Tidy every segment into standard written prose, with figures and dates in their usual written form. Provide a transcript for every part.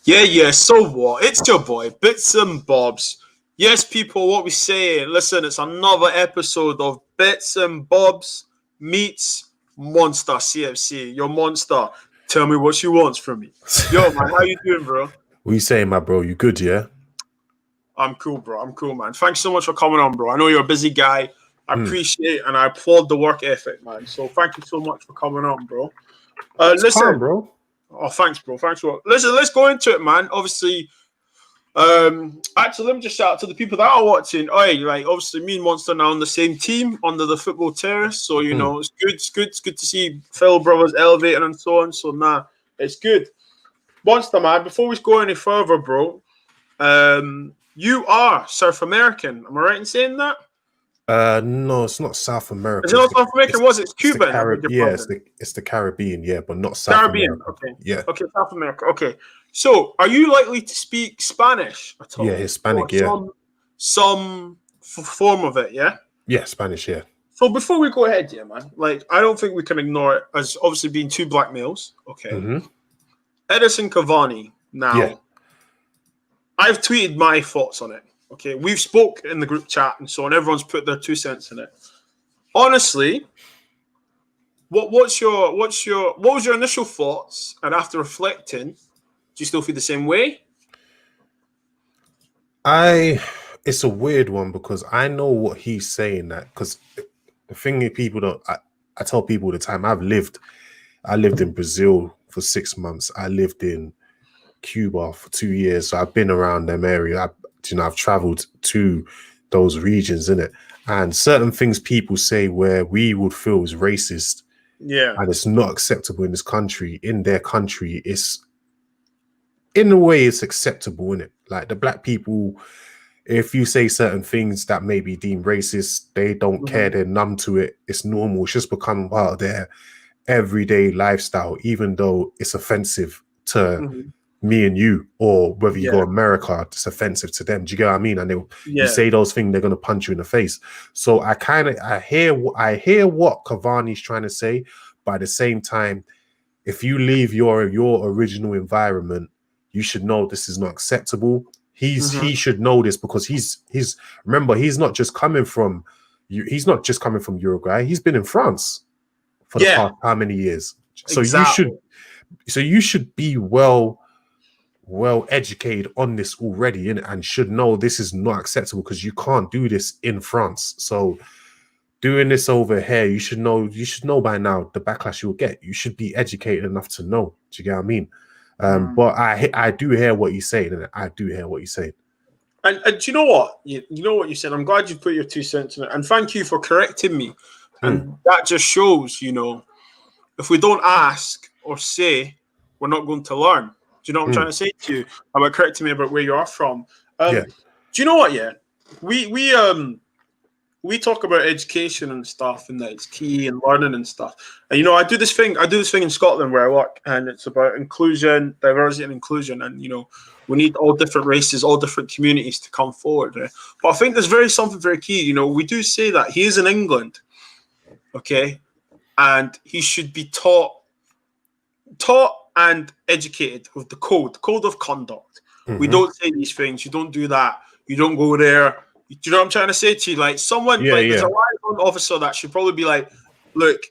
Yeah. So what? It's your boy, Bitz and Bobz. Yes, people, what we say. Listen, it's another episode of Bitz and Bobz meets Monstar CFC. Your Monstar. Tell me what she wants from me. Yo, man, how you doing, bro? What you saying, my bro? You good, yeah? I'm cool, bro. I'm cool, man. Thanks so much for coming on, bro. I know you're a busy guy. I Mm. appreciate and I applaud the work ethic, man. So thank you so much for coming on, bro. It's calm, Listen. bro. Oh, thanks, bro. Thanks, bro. Listen, let's go into it, man. Obviously, actually, let me just shout out to the people that are watching. Oh, like obviously, me and Monster now on the same team under the football terrace. So you know, it's good. It's good to see fellow brothers elevating and so on. So it's good. Monster, man. Before we go any further, bro, you are South American. Am I right in saying that? No, it's not South America. Is it not South American? Was it? It's It's the Cuban. I beg your Yeah, pardon. it's the Caribbean, yeah, but not South Caribbean. America. Okay. Yeah, Okay, South America. Okay. So, are you likely to speak Spanish at yeah, all, or Hispanic, yeah, some form of it? Yeah. yeah, Spanish, yeah. So before we go ahead, yeah, man. Like, I don't think we can ignore it as obviously being two black males. Okay. Mm-hmm. Edison Cavani. Yeah. Now, I've tweeted my thoughts on it. Okay, we've spoke in the group chat and so on. Everyone's put their 2 cents in it. Honestly, what was your initial thoughts? And after reflecting, do you still feel the same way? It's a weird one because I know what he's saying, that because the thing is, people don't. I tell people all the time. I lived in Brazil for 6 months. I lived in Cuba for 2 years. So I've been around them area. I've traveled to those regions, innit? And certain things people say where we would feel is racist, Yeah, and it's not acceptable in this country. In their country, it's in a way it's acceptable, innit? Like the black people, if you say certain things that may be deemed racist, they don't care. They're numb to it. It's normal. It's just become part of their everyday lifestyle, even though it's offensive to me and you, or whether you go America, it's offensive to them. Do you get what I mean? And you say those things, they're gonna punch you in the face. So I hear what Cavani's trying to say, but at the same time, if you leave your original environment, you should know this is not acceptable. He should know this because he's remember, he's not just coming from Uruguay. He's been in France for the past how many years? So you should be well educated on this already, and should know this is not acceptable because you can't do this in France. So doing this over here, you should know by now the backlash you'll get. You should be educated enough to know. Do you get what I mean? But I do hear what you're saying, and I do hear what you're saying. And do you know what? You know what you said? I'm glad you put your 2 cents in it. And thank you for correcting me. And that just shows, if we don't ask or say, we're not going to learn. Do you know what I'm trying to say to you about correcting me about where you are from? Do you know what? Yeah, we talk about education and stuff, and that it's key and learning and stuff. And I do this thing in Scotland where I work, and it's about inclusion, diversity, and inclusion. And we need all different races, all different communities to come forward. But I think there's something very key. We do say that he is in England, okay, and he should be taught and educated with the code of conduct. We don't say these things. You don't do that. You don't go there. Do you know what I'm trying to say to you? Like someone, there's a liaison officer that should probably be like, look,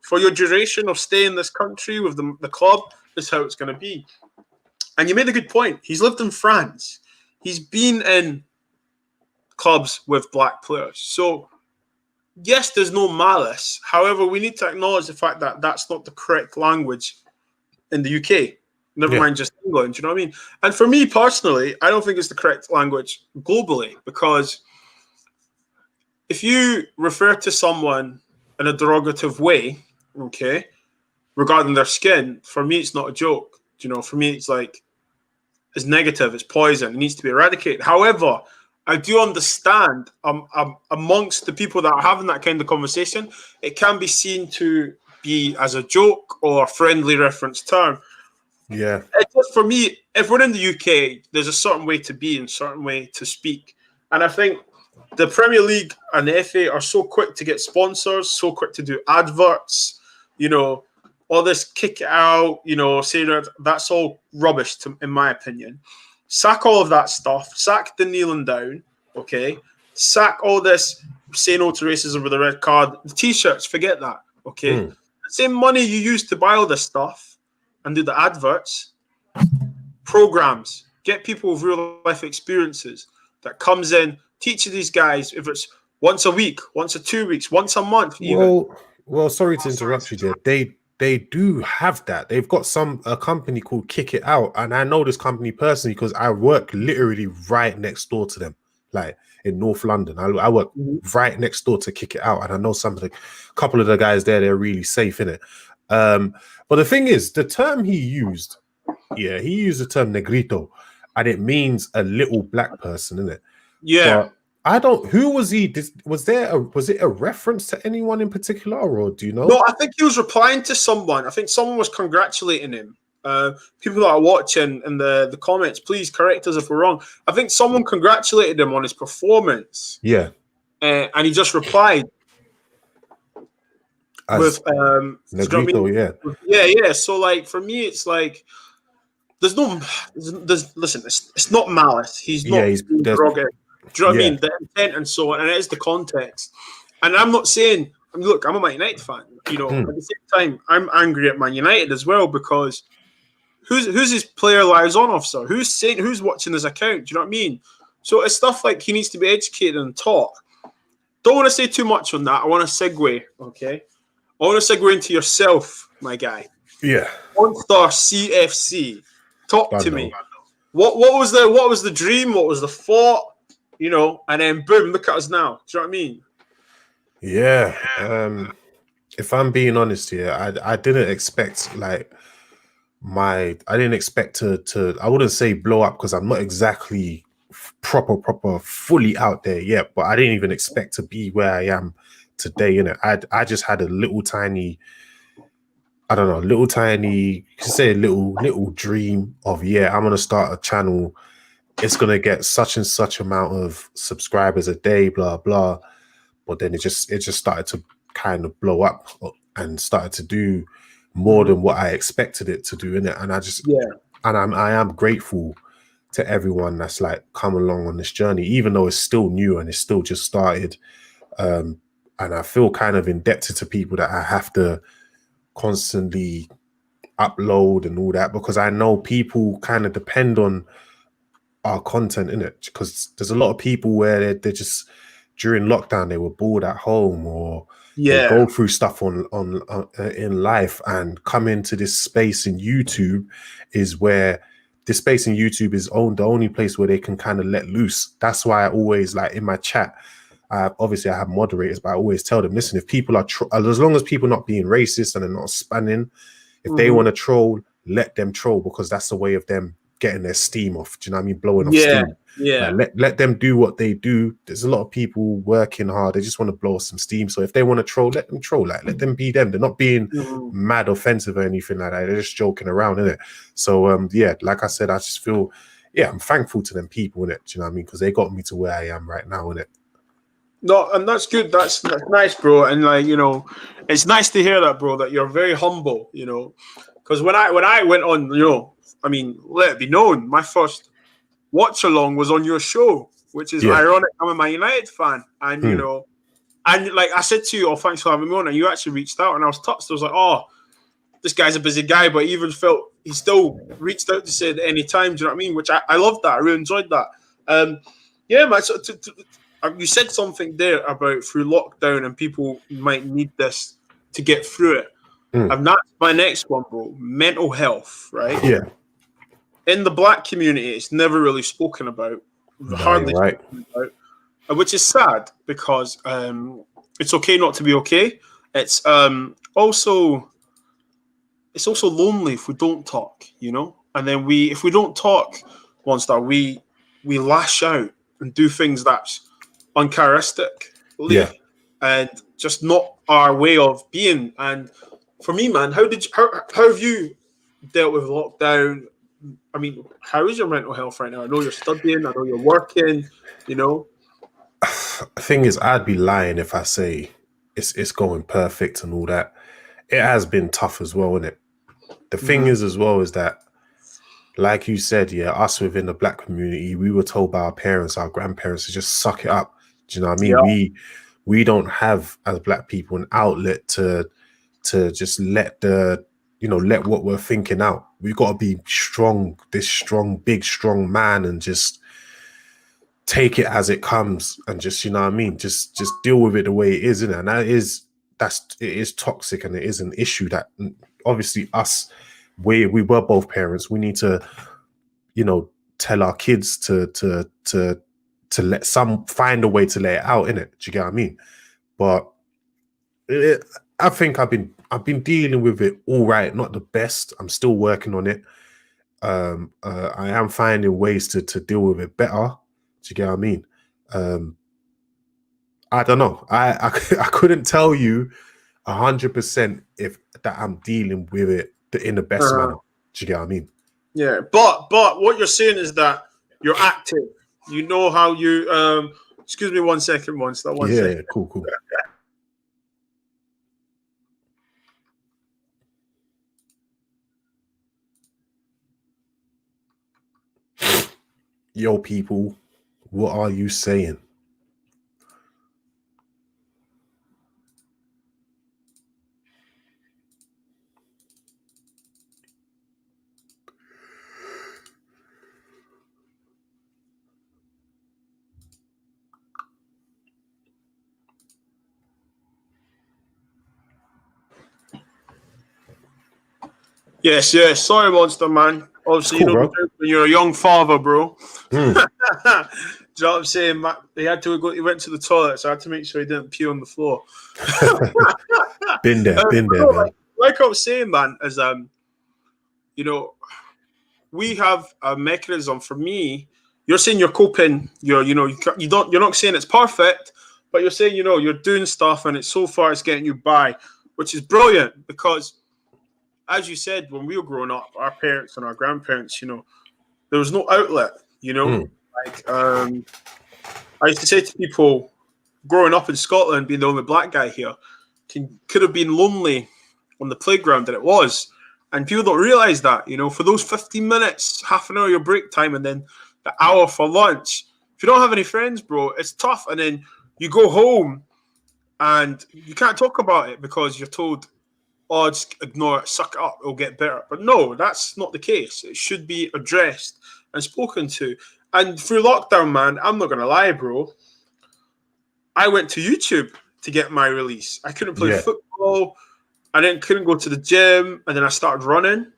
for your duration of staying in this country with the club, this is how it's going to be. And you made a good point. He's lived in France. He's been in clubs with black players. So, yes, there's no malice. However, we need to acknowledge the fact that that's not the correct language in the UK. Never mind just England, you know what I mean? And for me personally, I don't think it's the correct language globally, because if you refer to someone in a derogative way, okay, regarding their skin, for me, it's not a joke. For me, it's like, it's negative, it's poison, it needs to be eradicated. However, I do understand amongst the people that are having that kind of conversation, it can be seen to be as a joke or a friendly reference term. Yeah. It's just, for me, if we're in the UK, there's a certain way to be and a certain way to speak. And I think the Premier League and the FA are so quick to get sponsors, so quick to do adverts, on all this kick it out, say that's all rubbish in my opinion. Sack all of that stuff. Sack the kneeling down, okay? Sack all this say no to racism with a red card. The t-shirts, forget that, okay? The same money you use to buy all this stuff and do the adverts, programs, get people with real life experiences that comes in, teach these guys, if it's once a week, once a 2 weeks, once a month even. Well, sorry to interrupt you there. They do have that. They've got a company called Kick It Out, and I know this company personally because I work literally right next door to them, like in North London. I work right next door to Kick It Out, and I know a couple of the guys there. They're really safe in it. But the thing is, the term he used the term negrito, and it means a little black person, innit? Yeah. But I don't. Who was he? Was it a reference to anyone in particular, or do you know? No, I think he was replying to someone. I think someone was congratulating him. People that are watching in the comments, please correct us if we're wrong. I think someone congratulated him on his performance. Yeah, and he just replied with negrito, yeah. So like for me, it's like listen, it's not malice. He's not derogatory. Do you know what I mean? The intent and so on, and it is the context. And I'm not saying, look, I'm a Man United fan. At the same time, I'm angry at Man United as well because who's his player liaison officer? Who's watching his account? Do you know what I mean? So it's stuff like he needs to be educated and taught. Don't want to say too much on that. I want to segue, okay? I want to segue into yourself, my guy. Yeah. Monstar CFC. Talk to me. What was the dream? What was the thought? And then boom, look at us now. Do you know what I mean? Yeah. If I'm being honest here, I didn't expect I didn't expect to I wouldn't say blow up because I'm not exactly proper fully out there yet, but I didn't even expect to be where I am today. I just had a little tiny, you could say a little dream of I'm gonna start a channel. It's gonna get such and such amount of subscribers a day, blah blah. But then it just started to kind of blow up and started to do more than what I expected it to do, innit? And I am grateful to everyone that's like come along on this journey, even though it's still new and it's still just started. And I feel kind of indebted to people that I have to constantly upload and all that because I know people kind of depend on our content in it because there's a lot of people where they're just during lockdown they were bored at home or they go through stuff on in life and come into this space in YouTube is where this space in YouTube is the only place where they can kind of let loose. That's why I always like in my chat. Obviously, I have moderators, but I always tell them, listen, if people are as long as people not being racist and they're not spanning, if they want to troll, let them troll because that's the way of them getting their steam off. Do you know what I mean? Blowing off steam. Yeah. Let them do what they do. There's a lot of people working hard. They just want to blow some steam. So if they want to troll, let them troll. Like, let them be them. They're not being mad offensive or anything like that. They're just joking around, innit? So like I said, I just feel I'm thankful to them people, innit? Do you know what I mean? Because they got me to where I am right now, innit? No, and that's good. That's nice, bro. And it's nice to hear that, bro. That you're very humble, Because when I went on, let it be known, my first watch along was on your show, which is ironic. I'm a Man United fan, and and like I said to you, oh, thanks for having me on, and you actually reached out, and I was touched. I was like, oh, this guy's a busy guy, but he still reached out to say at any time. Do you know what I mean? Which I loved that. I really enjoyed that. Man. So you said something there about through lockdown and people might need this to get through it. And that's my next one, bro. Mental health, right? Yeah. In the black community, it's never really spoken about. Hardly spoken about. Which is sad because it's okay not to be okay. It's also lonely if we don't talk, And then if we don't talk, Monstar, we lash out and do things that's uncharacteristic, and just not our way of being. And for me, man, how have you dealt with lockdown? I mean, how is your mental health right now? I know you're studying, I know you're working, The thing is, I'd be lying if I say it's going perfect and all that. It has been tough as well, isn't it? The thing is as well is that, like you said, yeah, us within the black community, we were told by our parents, our grandparents, to just suck it up. Do you know what I mean? Yeah. We don't have, as black people, an outlet to just let let what we're thinking out. We've got to be strong, this strong, big, strong man, and just take it as it comes, and just, you know what I mean, just deal with it the way it is, isn't it? And it is toxic, and it is an issue that obviously us, we were both parents. We need to, tell our kids to let find a way to let it out, innit? Do you get what I mean? But I think I've been dealing with it all right, not the best. I'm still working on it. I am finding ways to deal with it better. Do you get what I mean? I don't know. I couldn't tell you 100% if that I'm dealing with it in the best manner. Do you get what I mean? Yeah, but what you're saying is that you're active. You know how you excuse me 1 second, Monstar. One second. Yeah, cool. Yo, people, what are you saying? Yes. Sorry, Monstar, man. Obviously, Cool, you know, when you're a young father, bro. Do you know what I'm saying? He had to go. He went to the toilet, so I had to make sure he didn't pee on the floor. been there, man. Like I was saying, man, as we have a mechanism. For me, you're saying you're coping. You're not saying it's perfect, but you're saying you're doing stuff, and it's getting you by, which is brilliant because, as you said, when we were growing up, our parents and our grandparents, there was no outlet. Like I used to say to people, growing up in Scotland, being the only black guy here, could have been lonely on the playground, and it was. And people don't realize that, for those 15 minutes, half an hour your break time, and then the hour for lunch. If you don't have any friends, bro, it's tough. And then you go home and you can't talk about it because you're told, oh, just ignore it, suck it up, it'll get better. But no, that's not the case. It should be addressed and spoken to. And through lockdown, man, I'm not going to lie, bro, I went to YouTube to get my release. I couldn't play football. I couldn't go to the gym, and then I started running,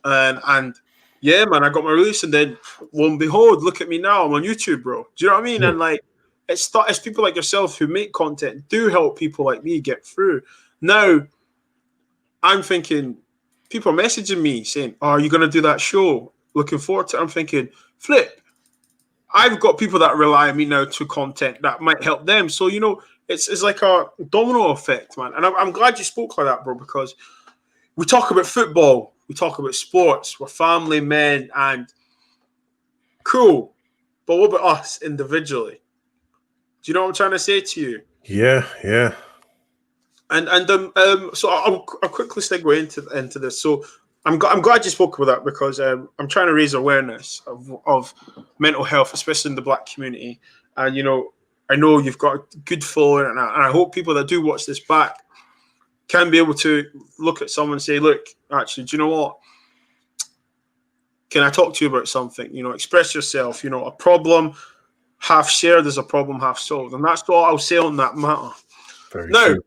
and yeah, man, I got my release, and then lo and behold, look at me now, I'm on YouTube, bro. Do you know what I mean? Yeah. And like, it's people like yourself who make content do help people like me get through. Now, I'm thinking, people are messaging me saying, "Oh, are you going to do that show? Looking forward to it." I'm thinking, flip. I've got people that rely on me now to content that might help them. So, it's like a domino effect, man. And I'm glad you spoke like that, bro, because we talk about football, we talk about sports, we're family men, and cool. But what about us individually? Do you know what I'm trying to say to you? Yeah. And so I'll quickly segue into this. So I'm glad you spoke about that because I'm trying to raise awareness of mental health, especially in the black community. And I know you've got a good following, and I hope people that do watch this back can be able to look at someone and say, look, actually, do you know what? Can I talk to you about something? Express yourself. A problem half shared is a problem half solved. And that's all I'll say on that matter. Very now, true.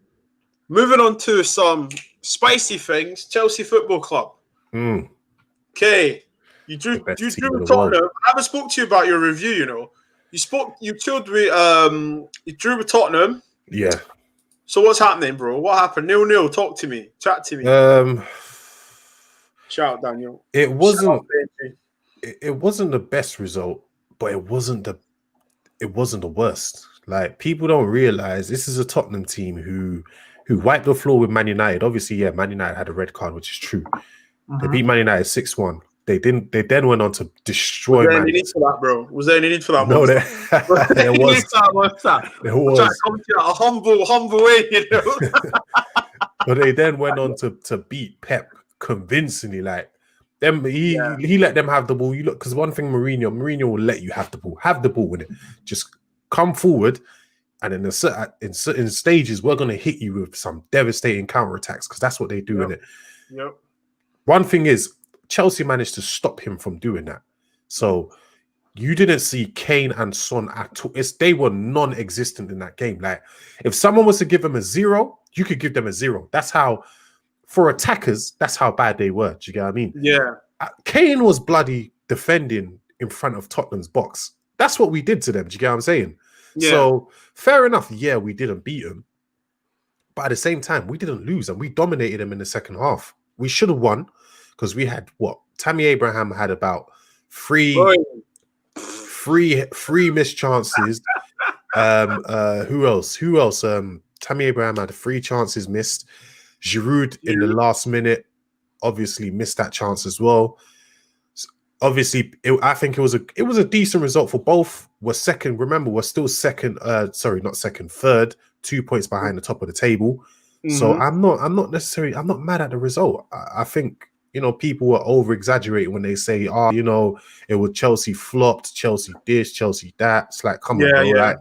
Moving on to some spicy things. Chelsea Football Club. Okay. You drew with Tottenham. I haven't spoke to you about your review, You told me you drew with Tottenham. Yeah. So what's happening, bro? What happened? 0-0. Talk to me. Chat to me. Shout out, Daniel. It wasn't the best result, but it wasn't the worst. Like, people don't realize this is a Tottenham team who wiped the floor with Man United. Obviously, yeah, Man United had a red card, which is true. They beat Man United 6-1. They then went on to destroy Man. Was there any need for that, bro? Was there any need for that? No, there was. There was. I'm trying to come to you a humble way, But they then went on to beat Pep convincingly. Like them, he let them have the ball. You look, because one thing Mourinho will let you have the ball with it. Just come forward, and in certain stages, we're gonna hit you with some devastating counterattacks, because that's what they do in it. Yep. One thing is, Chelsea managed to stop him from doing that. So you didn't see Kane and Son at all. They were non-existent in that game. Like, if someone was to give them a 0, you could give them a 0. That's how, for attackers, that's how bad they were. Do you get what I mean? Yeah. Kane was bloody defending in front of Tottenham's box. That's what we did to them. Do you get what I'm saying? Yeah. So, fair enough. Yeah, we didn't beat them. But at the same time, we didn't lose, and we dominated them in the second half. We should have won, because we had, Tammy Abraham had about three missed chances. Who else? Tammy Abraham had 3 chances missed. Giroud in the last minute obviously missed that chance as well. Obviously, I think it was a decent result for both. We're second. Remember, we're still second. Not second, third. 2 points behind the top of the table. So I'm not mad at the result. I think, people were over exaggerating when they say, it was Chelsea flopped, Chelsea this, Chelsea that. It's like, come on, bro. Yeah. Like,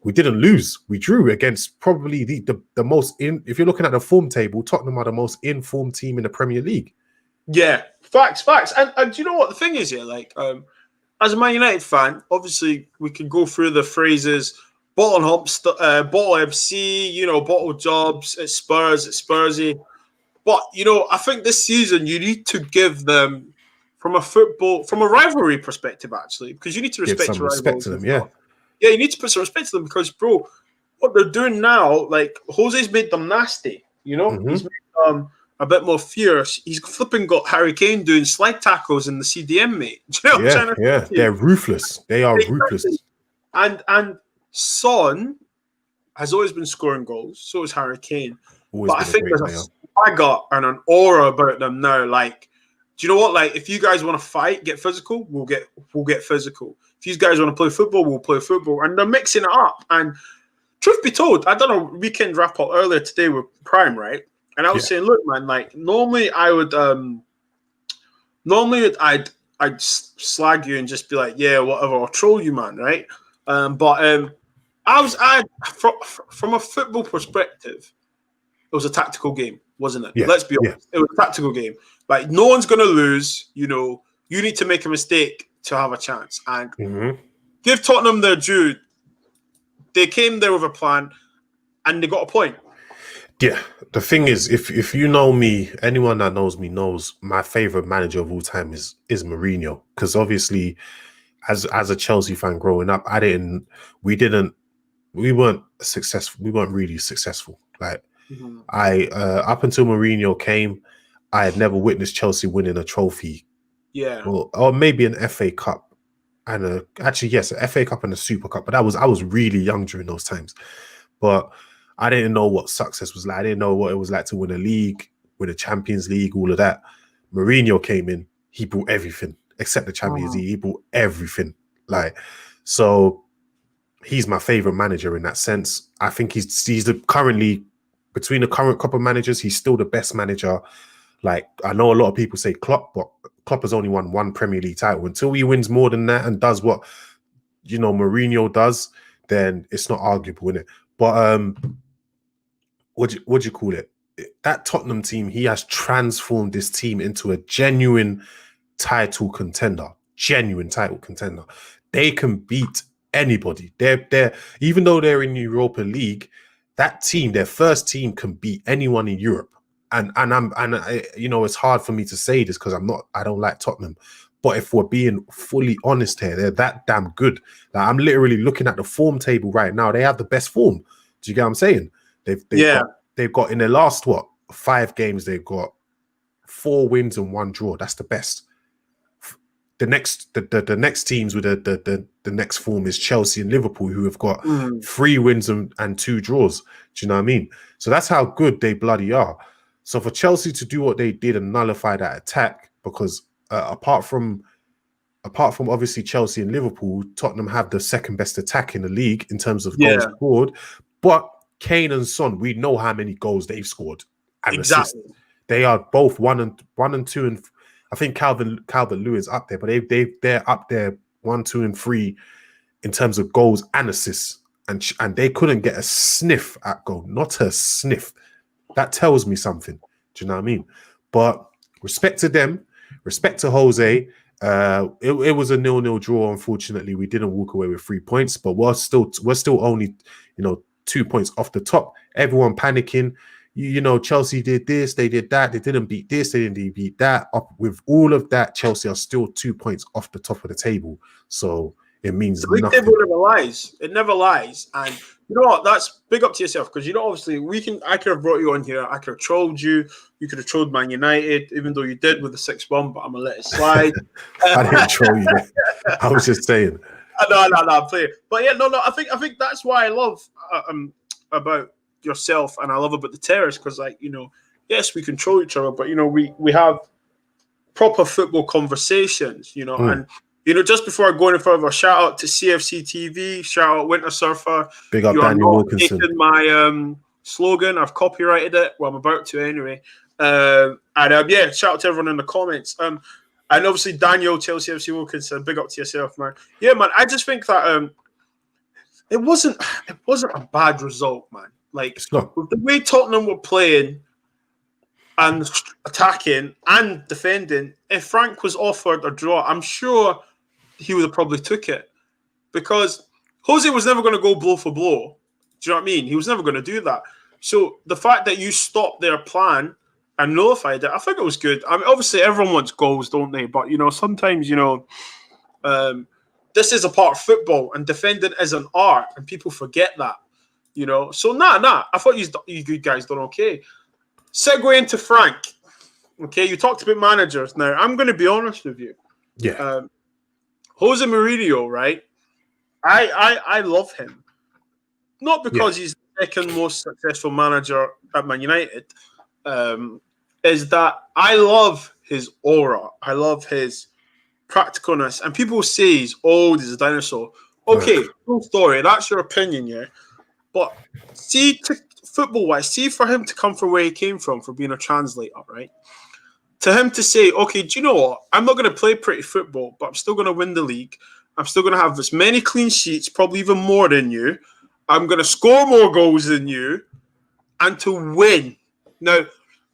we didn't lose. We drew against probably the most if you're looking at the form table, Tottenham are the most informed team in the Premier League. Yeah, facts. And do you know what the thing is here? Like, as a Man United fan, obviously we can go through the phrases: bottle FC, bottle jobs, it's Spurs, it's Spursy. But, I think this season you need to give them, from a rivalry perspective, actually, because you need to respect your rivals. To them, yeah. Yeah, you need to put some respect to them, because, bro, what they're doing now, like, Jose's made them nasty, He's made them a bit more fierce. He's flipping got Harry Kane doing slide tackles in the CDM, mate. Do you know what I'm trying to say? They're ruthless. They are ruthless. And Son has always been scoring goals. So is Harry Kane. But I think there's a swagger and an aura about them now. Like, do you know what? Like, if you guys want to fight, get physical, we'll get physical. If you guys want to play football, we'll play football. And they're mixing it up. And truth be told, I done a weekend wrap up earlier today with Prime, right? And I was saying, look, man, like, normally I'd slag you and just be like, yeah, whatever, I'll troll you, man, right? But from a football perspective, it was a tactical game, wasn't it? Yeah, let's be honest. It was a tactical game. Like, no one's going to lose. You need to make a mistake to have a chance. And give Tottenham their due. They came there with a plan, and they got a point. Yeah, the thing is, if you know me, anyone that knows me knows my favorite manager of all time is Mourinho. Because obviously, as a Chelsea fan growing up, we weren't successful. We weren't really successful. Like, up until Mourinho came, I had never witnessed Chelsea winning a trophy. Yeah, or maybe an FA Cup, and an FA Cup and a Super Cup. But I was really young during those times. But I didn't know what success was like. I didn't know what it was like to win a league, win a Champions League, all of that. Mourinho came in, he brought everything except the Champions League. He brought everything. Like, so he's my favorite manager in that sense. I think he's currently, between the current couple of managers, he's still the best manager. Like, I know a lot of people say Klopp, but Klopp has only won 1 Premier League title. Until he wins more than that and does what, Mourinho does, then it's not arguable, innit? But what do you call it? That Tottenham team, he has transformed this team into a genuine title contender. They can beat anybody. They're even though they're in Europa League, that team, their first team, can beat anyone in Europe. And it's hard for me to say this because I don't like Tottenham. But if we're being fully honest here, they're that damn good. Like, I'm literally looking at the form table right now. They have the best form. Do you get what I'm saying? They've got in their last 5 games, they've got 4 wins and 1 draw. That's the best. The next teams with the next form is Chelsea and Liverpool, who have got 3 wins and 2 draws. Do you know what I mean? So that's how good they bloody are. So for Chelsea to do what they did and nullify that attack, because apart from obviously Chelsea and Liverpool, Tottenham have the second best attack in the league in terms of goals scored. But Kane and Son, we know how many goals they've scored. and exactly. assists. They are both one and two, and I think Calvin Lewin up there, but they're up there 1, 2, and 3 in terms of goals and assists, and they couldn't get a sniff at goal, not a sniff. That tells me something. Do you know what I mean? But respect to them, respect to Jose. It was a 0-0 draw. Unfortunately, we didn't walk away with 3 points, but we're still only 2 points off the top. Everyone panicking. Chelsea did this, they did that, they didn't beat this, they didn't beat that. Up with all of that, Chelsea are still 2 points off the top of the table. So it means the league table never lies. It never lies. And you know what? That's big up to yourself, because obviously I could have brought you on here. I could have trolled you. You could have trolled Man United, even though you did with the 6-1. But I'm gonna let it slide. I didn't troll you. I was just saying. No, I'm playing. But yeah, no. I think that's why I love about yourself, and I love about the Terrace, because yes, we control each other, but we have proper football conversations, and just before I go any further, shout out to CFC TV, shout out Winter Surfer. Big up Daniel Wilkinson. Taking my slogan, I've copyrighted it. Well, I'm about to anyway. Shout out to everyone in the comments. And obviously Daniel, Chelsea FC Wilkinson, big up to yourself, man. Yeah, man. I just think that it wasn't a bad result, man. Like, with the way Tottenham were playing and attacking and defending, if Frank was offered a draw, I'm sure he would have probably took it, because Jose was never going to go blow for blow. Do you know what I mean? He was never going to do that. So the fact that you stopped their plan and nullified it, I think it was good. I mean, obviously everyone wants goals, don't they? But sometimes this is a part of football, and defending is an art, and people forget that. So nah. I thought you guys done okay. Segue into Frank. Okay, you talked about managers. Now I'm going to be honest with you. Yeah. Jose Mourinho, right? I love him, not because he's the second most successful manager at Man United. Is that I love his aura. I love his practicalness. And people say he's old, he's a dinosaur. Okay, cool story. That's your opinion, yeah. But football-wise, for him to come from where he came from, for being a translator, right? To him to say, okay, do you know what? I'm not going to play pretty football, but I'm still going to win the league. I'm still going to have as many clean sheets, probably even more than you. I'm going to score more goals than you, and to win. Now,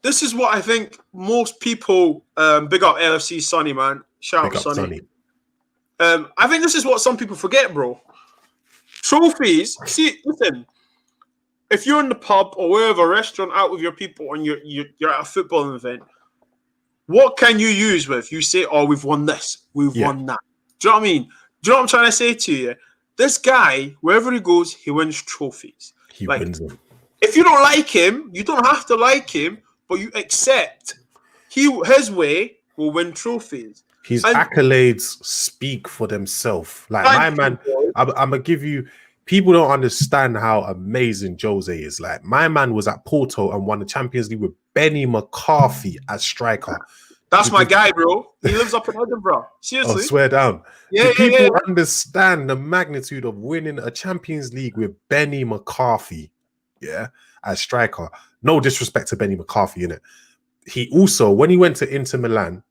this is what I think most people, big up LFC Sonny, man. Shout out Sonny. I think this is what some people forget, bro. Trophies. See, listen, if you're in the pub or wherever, restaurant, out with your people, and you're at a football event, what can you use with? You say, oh, we've won this, we've won that. Do you know what I mean? Do you know what I'm trying to say to you? This guy, wherever he goes, he wins trophies. He wins them. If you don't like him, you don't have to like him, but you accept his way will win trophies. His accolades speak for themselves. Like, my man, I'm going to give you... People don't understand how amazing Jose is. Like, my man was at Porto and won the Champions League with Benny McCarthy as striker. That's my guy, bro. He lives up in Edinburgh. Seriously. Oh, swear down. Yeah, people understand the magnitude of winning a Champions League with Benny McCarthy, as striker. No disrespect to Benny McCarthy, innit? He also, when he went to Inter Milan,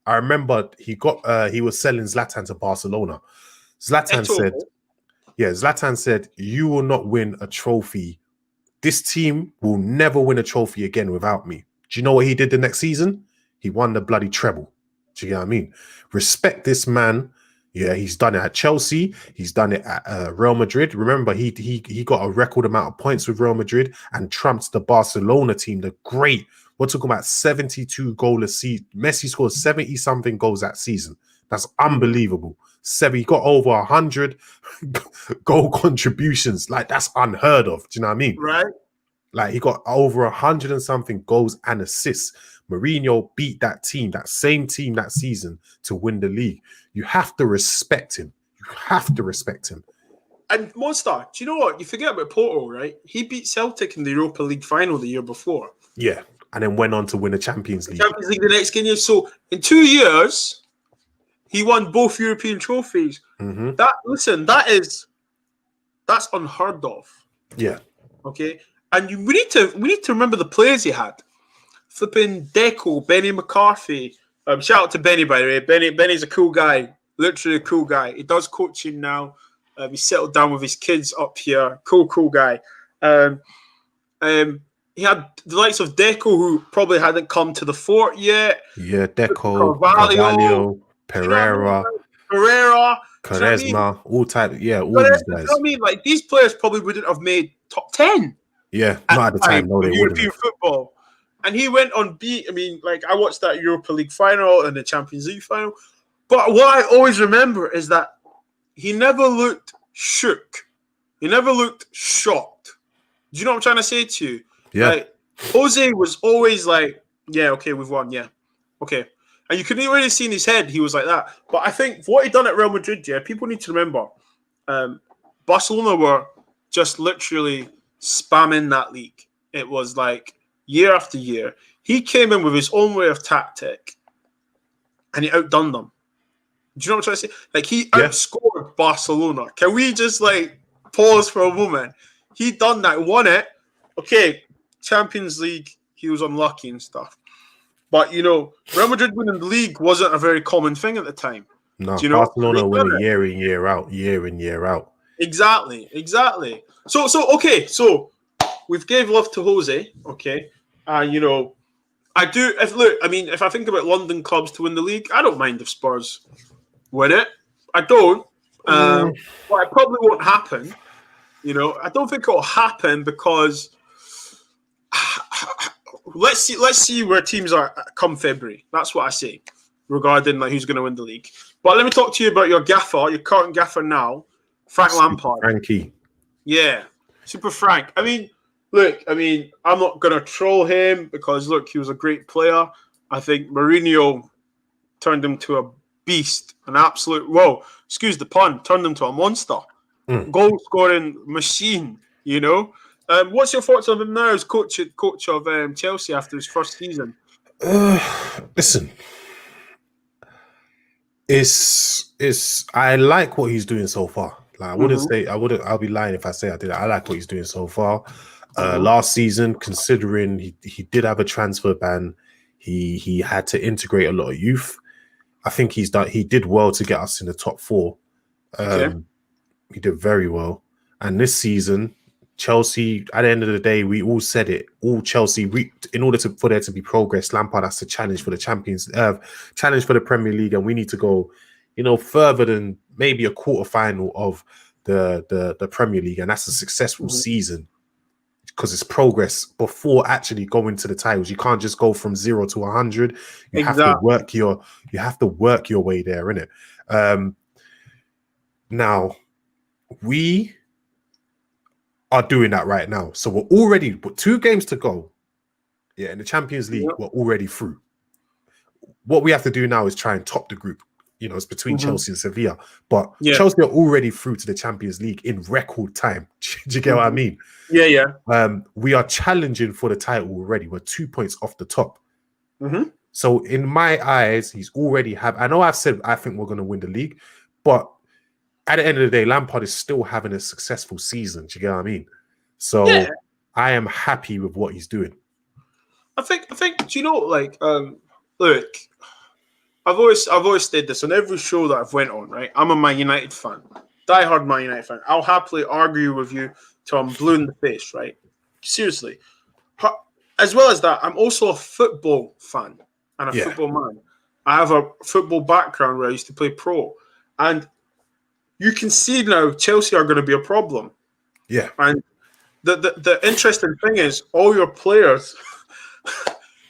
I remember he was selling Zlatan to Barcelona. Zlatan said, you will not win a trophy. This team will never win a trophy again without me. Do you know what he did the next season? He won the bloody treble. Do you know what I mean? Respect this man. Yeah, he's done it at Chelsea. He's done it at Real Madrid. Remember, he got a record amount of points with Real Madrid and trumped the Barcelona team. We're talking about 72 goal a season. Messi scored 70-something goals that season. That's unbelievable. He got over 100 goal contributions. Like, that's unheard of. Do you know what I mean? Right. Like, he got over 100 and something goals and assists. Mourinho beat that same team that season to win the league. You have to respect him. And Monstar, do you know what? You forget about Porto, right? He beat Celtic in the Europa League final the year before. Yeah. And then went on to win the Champions League. The next game. So in 2 years, he won both European trophies. Mm-hmm. That's unheard of. Yeah. Okay. And we need to remember the players he had. flipping Deco, Benny McCarthy. Shout out to Benny, by the way. Benny's a cool guy, literally a cool guy. He does coaching now. He settled down with his kids up here. Cool guy. He had the likes of Deco, who probably hadn't come to the fort yet. Yeah, Deco, Carvalho, Pereira, Quaresma, all type. Yeah, all these guys. You know what I mean? Like, these players probably wouldn't have made top 10. Yeah, not at the time. No, they wouldn't. European football. And he went on beat. I mean, like, I watched that Europa League final and the Champions League final. But what I always remember is that he never looked shook. He never looked shocked. Do you know what I'm trying to say to you? Yeah. Like, Jose was always like, yeah, okay, we've won. Yeah. Okay. And you could really see in his head, he was like that. But I think what he done at Real Madrid, yeah, people need to remember, Barcelona were just literally spamming that league. It was like year after year. He came in with his own way of tactic and he outdone them. Do you know what I'm trying to say? Like, he outscored Barcelona. Can we just, like, pause for a moment? He done that, won it. Okay, Champions League, he was unlucky and stuff. But, you know, Real Madrid winning the league wasn't a very common thing at the time. No, you know? Barcelona winning year in, year out. Exactly. So we've gave love to Jose, okay? You know, if I think about London clubs to win the league, I don't mind if Spurs win it. I don't. But it probably won't happen. You know, I don't think it'll happen because let's see where teams are come February. That's what I say regarding like who's going to win the league. But let me talk to you about your current gaffer now, Frank Lampard. Frankie. Yeah, Super Frank. I mean, I'm not going to troll him because, look, he was a great player. I think Mourinho turned him to a beast, an absolute, excuse the pun, turned him to a monster. Goal-scoring machine, you know. What's your thoughts on him now as coach of Chelsea after his first season? Listen, I like what he's doing so far. Like, I'll be lying if I say I did. I like what he's doing so far. Last season, considering he did have a transfer ban, he had to integrate a lot of youth. I think he did well to get us in the top 4. He did very well. And this season, Chelsea, at the end of the day, we all said it. All Chelsea, in order for there to be progress, Lampard has to challenge for the challenge for the Premier League, and we need to go, you know, further than maybe a quarterfinal of the Premier League, and that's a successful season because it's progress before actually going to the titles. You can't just go from 0 to 100. You have to work your way there, innit? Now, we are doing that right now. So we're already 2 games to go. Yeah, in the Champions League, we're already through. What we have to do now is try and top the group. You know, it's between Chelsea and Sevilla. But Chelsea are already through to the Champions League in record time. Do you get what I mean? Yeah. We are challenging for the title already. We're 2 points off the top. So in my eyes, he's already I know I've said I think we're going to win the league, but at the end of the day, Lampard is still having a successful season. Do you get what I mean? So I am happy with what he's doing. I think. Do you know, like, look, I've always said this on every show that I've went on. Right, I'm a Man United fan, diehard Man United fan. I'll happily argue with you till I'm blue in the face. Right, seriously. As well as that, I'm also a football fan and a football man. I have a football background where I used to play pro, and you can see now Chelsea are going to be a problem. Yeah. And the interesting thing is all your players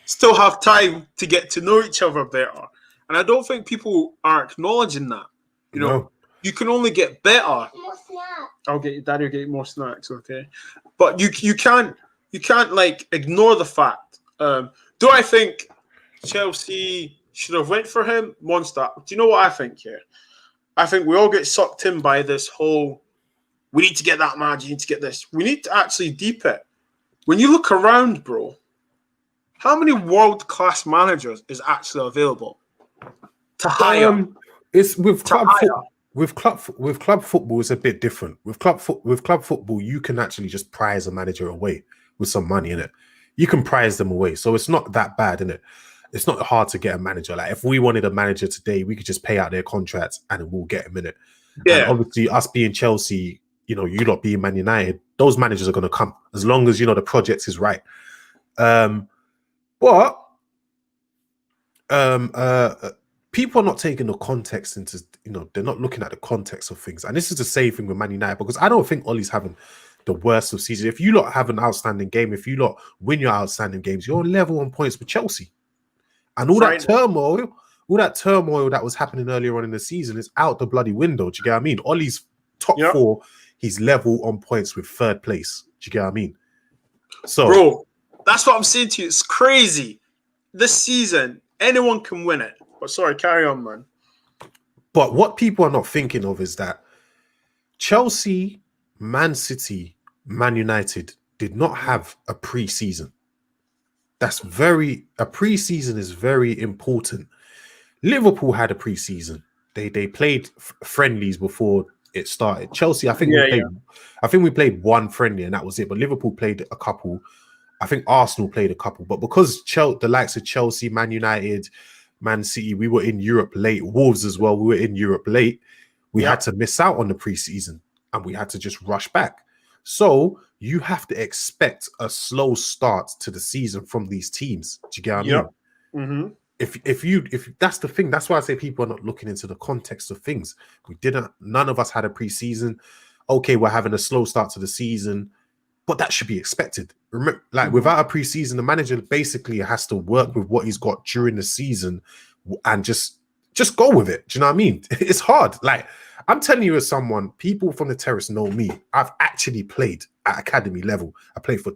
still have time to get to know each other better. And I don't think people are acknowledging that. You know, you can only get better. More snacks. I'll get you, Daddy will get you more snacks, okay? But you can't like ignore the fact. Do I think Chelsea should have went for him? Monstar. Do you know what I think here? I think we all get sucked in by this whole, we need to get that manager, you need to get this. We need to actually deep it. When you look around, bro, how many world-class managers is actually available to hire? It's with club football, it's a bit different. With club football, you can actually just prize a manager away with some money in it. you can prize them away. So it's not that bad, isn't it? It's not hard to get a manager. Like if we wanted a manager today, we could just pay out their contracts and we'll get him in it. Yeah. And obviously us being Chelsea, you know, you lot being Man United, those managers are going to come as long as, you know, the project is right. People are not taking the context into, you know, they're not looking at the context of things. And this is the same thing with Man United, because I don't think Ollie's having the worst of season. If you lot have an outstanding game, if you lot win your outstanding games, you're level on points with Chelsea. And all that turmoil that was happening earlier on in the season is out the bloody window. Do you get what I mean? Ollie's top four, he's level on points with third place. Do you get what I mean? So, bro, that's what I'm saying to you. It's crazy. This season, anyone can win it. But sorry, carry on, man. But what people are not thinking of is that Chelsea, Man City, Man United did not have a pre-season. A pre-season is very important. Liverpool had a pre-season. They played friendlies before it started. Chelsea, I think we played one friendly and that was it. But Liverpool played a couple. I think Arsenal played a couple. But because the likes of Chelsea, Man United, Man City, we were in Europe late. Wolves as well, we were in Europe late. We had to miss out on the pre-season and we had to just rush back. So you have to expect a slow start to the season from these teams. Do you get what I mean? Mm-hmm. If that's the thing, that's why I say people are not looking into the context of things. None of us had a pre-season. Okay, we're having a slow start to the season, but that should be expected. Remember, without a pre-season, the manager basically has to work with what he's got during the season and just go with it. Do you know what I mean? It's hard. Like, I'm telling you as someone, people from the terrace know me. I've actually played at academy level. I played for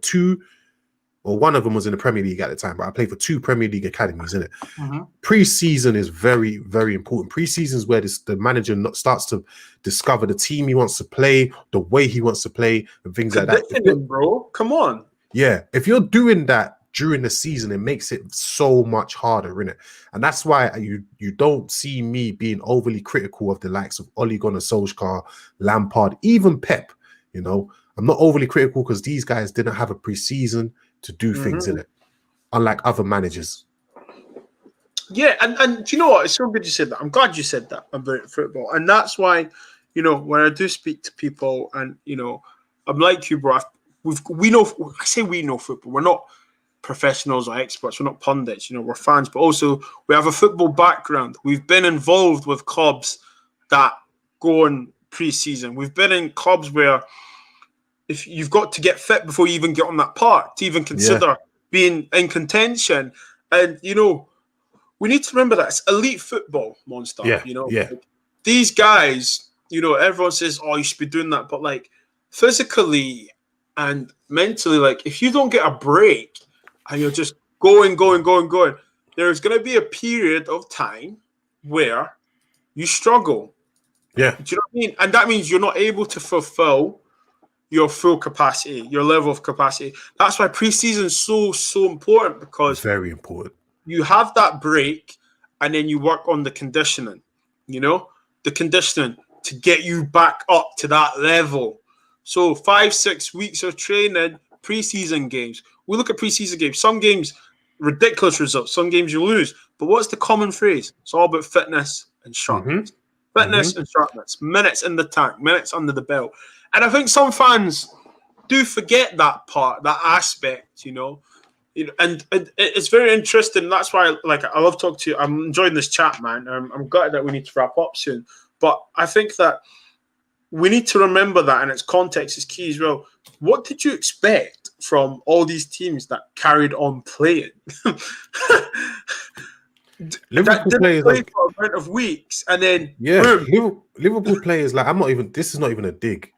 one of them was in the Premier League at the time, but I played for 2 Premier League academies, innit? Mm-hmm. Pre-season is very, very important. Pre-season is where the manager starts to discover the team he wants to play, the way he wants to play, and things like that. Bro, come on. Yeah, if you're doing that during the season, it makes it so much harder, innit? And that's why you don't see me being overly critical of the likes of Ole Gunnar Solskjaer, Lampard, even Pep. You know, I'm not overly critical because these guys didn't have a pre-season to do things in it, unlike other managers. Yeah, and do you know what? It's so good you said that. I'm glad you said that about football. And that's why, you know, when I do speak to people and, you know, I'm like you, bro. We know football. We're not professionals or experts. We're not pundits. You know, we're fans. But also, we have a football background. We've been involved with clubs that go on pre-season. We've been in clubs where if you've got to get fit before you even get on that park to even consider being in contention. And, you know, we need to remember that it's elite football, Monstar. Yeah, you know, like, these guys, you know, everyone says, oh, you should be doing that. But, like, physically and mentally, like, if you don't get a break and you're just going, there's going to be a period of time where you struggle. Yeah. Do you know what I mean? And that means you're not able to fulfill your full capacity, your level of capacity. That's why preseason is so important, because very important. You have that break and then you work on the conditioning, you know, the conditioning to get you back up to that level. So 5-6 weeks of training, preseason games. We look at preseason games. Some games, ridiculous results. Some games you lose. But what's the common phrase? It's all about fitness and sharpness. Fitness and sharpness. Minutes in the tank. Minutes under the belt. And I think some fans do forget that part, that aspect, you know. And it's very interesting. That's why, like, I love talking to you. I'm enjoying this chat, man. I'm glad that we need to wrap up soon. But I think that we need to remember that, and its context is key as well. What did you expect from all these teams that carried on playing? Liverpool players play for a amount of weeks, and then Liverpool players, like, this is not even a dig.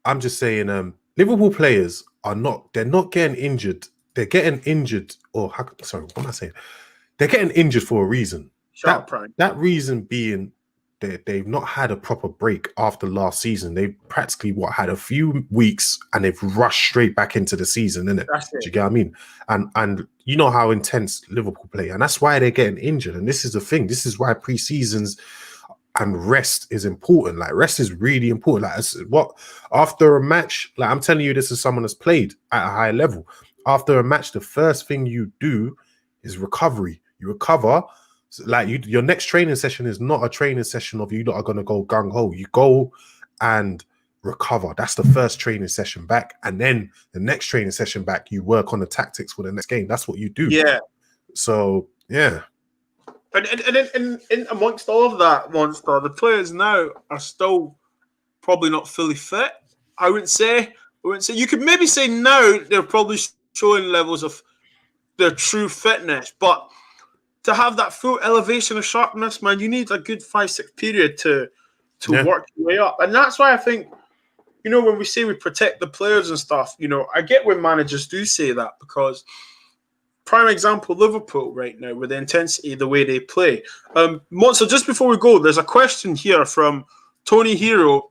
I'm just saying, Liverpool players they're not getting injured. They're getting injured, what am I saying? They're getting injured for a reason. That reason being they've not had a proper break after last season. They've practically had a few weeks and they've rushed straight back into the season, innit? Do you get what I mean? And you know how intense Liverpool play, and that's why they're getting injured. And this is the thing. This is why pre-seasons and rest is important. Like, rest is really important. Like, after a match, like, I'm telling you this as someone that's played at a high level. after a match, the first thing you do is recovery. You recover. Like your next training session is not a training session of you that are going to go gung ho. You go and recover. That's the first training session back, and then the next training session back, you work on the tactics for the next game. That's what you do. Yeah. So yeah. And in amongst all of that, Monstar, the players now are still probably not fully fit. I wouldn't say. You could maybe say now they're probably showing levels of their true fitness, but to have that full elevation of sharpness, man, you need a good 5-6 period to work your way up. And that's why I think, you know, when we say we protect the players and stuff, you know, I get when managers do say that, because prime example, Liverpool right now, with the intensity, the way they play. So just before we go, there's a question here from Tony Hero.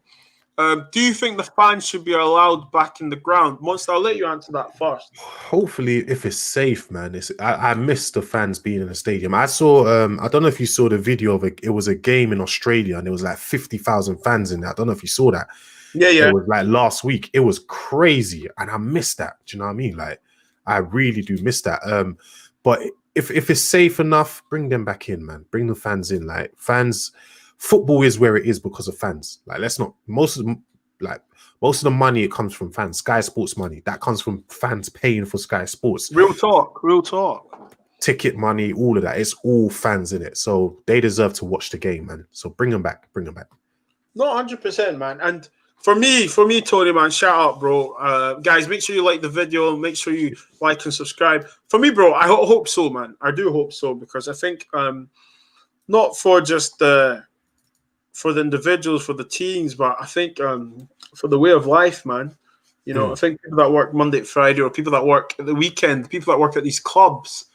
Do you think the fans should be allowed back in the ground? Monstar, I'll let you answer that first. Hopefully, if it's safe, man. I miss the fans being in the stadium. I saw, I don't know if you saw the video of it. It was a game in Australia, and there was like 50,000 fans in there. I don't know if you saw that. Yeah. It was like last week. It was crazy, and I missed that. Do you know what I mean? Like, I really do miss that. But if it's safe enough, bring them back in, man. Bring the fans in. Like, fans. Football is where it is because of fans. Like, let's not. Most of the money, it comes from fans. Sky Sports money, that comes from fans paying for Sky Sports. Real talk. Ticket money, all of that. It's all fans in it. So they deserve to watch the game, man. So bring them back. No, 100%, man. And for me, Tony, man, shout out, bro. Guys, make sure you like the video. Make sure you like and subscribe. For me, bro, I hope so, man. I do hope so, because I think not for just for the individuals, for the teams, but I think for the way of life, man. You know, I think people that work Monday to Friday, or people that work at the weekend, people that work at these clubs,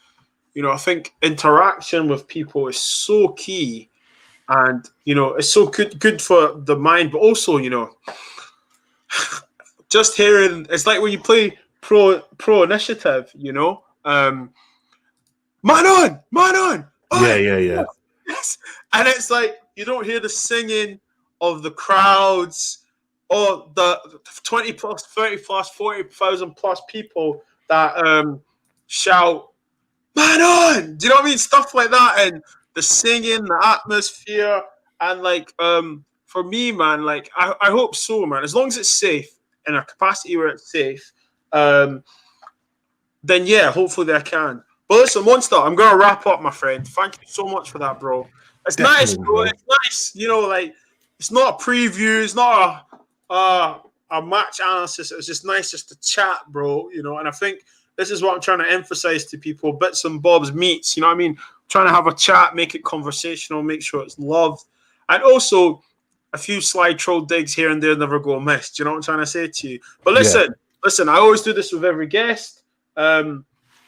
you know, I think interaction with people is so key. And, you know, it's so good for the mind, but also, you know, just hearing, it's like when you play pro initiative, you know, man on. Oh, Yeah. yes. And it's like, you don't hear the singing of the crowds or the 20 plus, 30 plus, 40,000 plus people that shout, man on! Do you know what I mean? Stuff like that. And the singing, the atmosphere. And like, for me, man, like, I hope so, man. As long as it's safe, in a capacity where it's safe, then yeah, hopefully I can. But listen, Monstar, I'm going to wrap up, my friend. Thank you so much for that, bro. It's nice, bro. It's nice. You know, like, it's not a preview. It's not a match analysis. It was just nice just to chat, bro. You know, and I think this is what I'm trying to emphasize to people. Bitz and Bobz meets, you know what I mean? Trying to have a chat, make it conversational, make sure it's loved. And also, a few slide troll digs here and there never go amiss. Do you know what I'm trying to say to you? But listen, I always do this with every guest.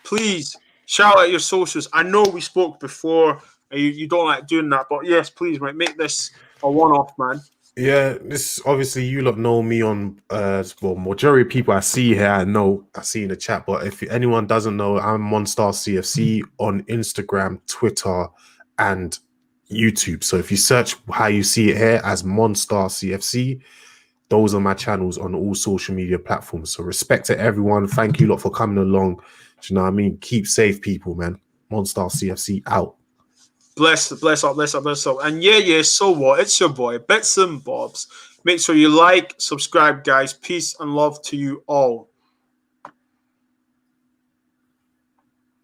Please, shout out your socials. I know we spoke before. You don't like doing that, but yes, please, mate, make this a one-off, man. Yeah, this obviously you lot know me on well, majority of people I see here I see in the chat, but if anyone doesn't know, I'm Monstar CFC on Instagram, Twitter, and YouTube. So if you search how you see it here as Monstar CFC, those are my channels on all social media platforms. So respect to everyone. Thank you lot for coming along. Do you know what I mean? Keep safe, people, man. Monstar CFC out. Bless up. And yeah, so what? It's your boy, Bitz and Bobz. Make sure you like, subscribe, guys. Peace and love to you all.